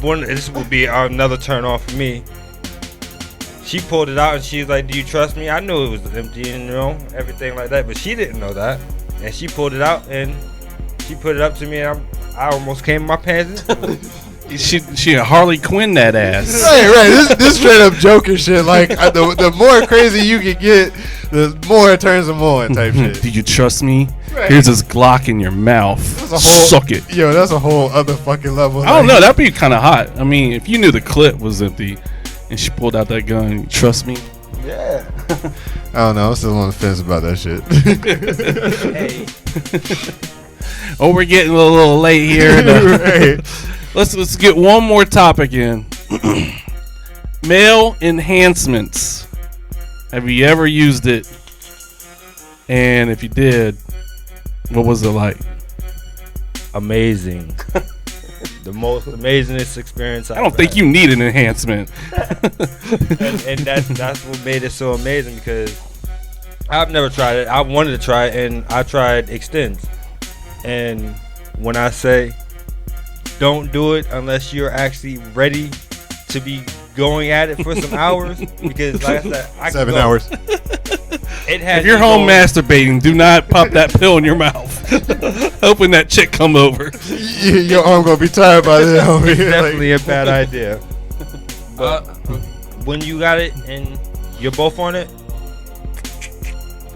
this would be another turn off for me. She pulled it out and she's like, "Do you trust me?" I knew it was empty and everything like that, but she didn't know that. And she pulled it out and she put it up to me, and I almost came in my pants. she Harley Quinn that ass. Right. This straight up Joker shit. Like the more crazy you can get, the more it turns them on type shit. "Do you trust me? Right. Here's this Glock in your mouth. That's a whole- Suck it." Yo, that's a whole other fucking level. I don't know. That'd be kind of hot. I mean, if you knew the clip was empty and she pulled out that gun, you trust me? Yeah. I don't know. I'm still on the fence about that shit. Hey, Oh, we're getting a little late here. Right. Let's get one more topic in. Male enhancements. Have you ever used it? And if you did, what was it like? amazing. The most amazingest experience I don't think you need an enhancement. and that's what made it so amazing, because I've never tried it. I wanted to try it, and I tried extends. And when I say don't do it unless you're actually ready to be going at it for some hours, because like I said, I could 7 go. hours. It has If you're me home going- masturbating, do not pop that pill in your mouth. Hoping that chick come over. Your arm gonna be tired by then. Homie. definitely a bad idea. But when you got it and you're both on it,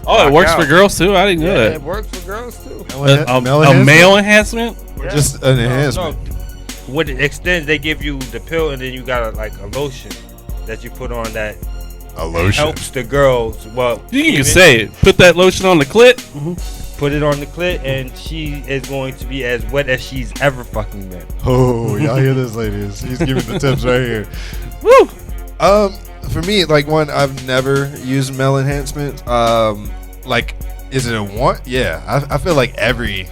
Oh, it Knock works out. for girls too? I didn't know it that. works for girls too. A male enhancement? Or just an enhancement. No. When it extends, they give you the pill, and then you got a lotion that you put on that A lotion. helps the girls. Well, You can even- say it. Put that lotion on the clit. put it on the clit, and she is going to be as wet as she's ever fucking been. Oh, y'all hear this, ladies? He's giving the tips right here. Woo! For me, like, one, I've never used male enhancement. Like, is it a want? Yeah, I feel like every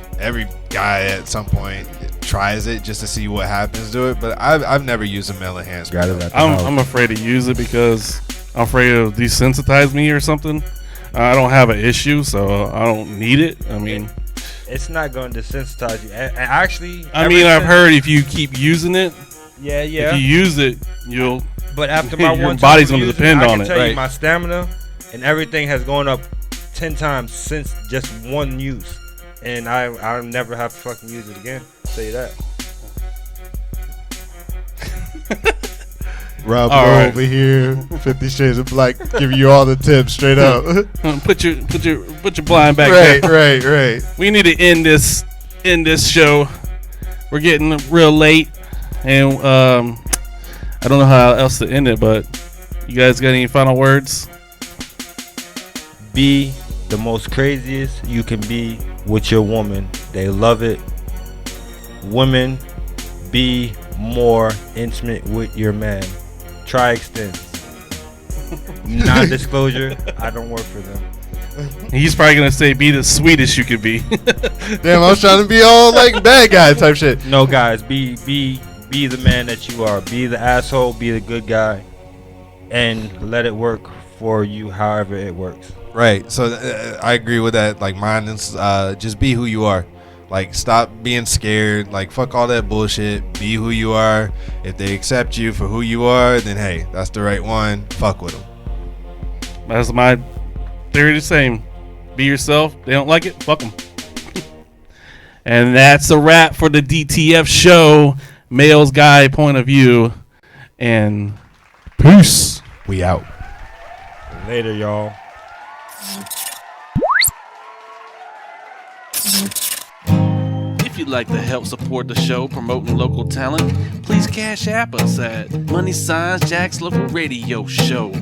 guy at some point tries it just to see what happens to it. But I've never used a male enhancement. I'm afraid to use it because I'm afraid it'll desensitize me or something. I don't have an issue, so I don't need it. I mean, it's not going to desensitize you. Actually, I've heard if you keep using it, yeah, if you use it, you'll. But after my your one body's time going to using depend I on can it. tell you Right. my stamina and everything has gone up 10 times since just one use, and I'll never have to fucking use it again. I'll tell you that. Rob All right. over here, 50 Shades of Black, giving you all the tips straight up. Put your blind back right, there. right. We need to end this show. We're getting real late, and I don't know how else to end it. But you guys got any final words? Be the most craziest you can be with your woman. They love it. Women, be more intimate with your man. Try extends. Non-disclosure, I don't work for them. He's probably gonna say, "Be the sweetest you could be." Damn, I was trying to be all like bad guy type shit. No, guys, be the man that you are. Be the asshole. Be the good guy, and let it work for you however it works. Right. So I agree with that. Like, mine is just be who you are. Like, stop being scared. Like, fuck all that bullshit. Be who you are. If they accept you for who you are, then hey, that's the right one. Fuck with them. That's my theory. The same. Be yourself. They don't like it. Fuck them. And that's a wrap for the DTF show. Male's guy point of view. And peace. We out. Later, y'all. If you'd like to help support the show promoting local talent, please cash app us at $JAXCIN Local Radio Show.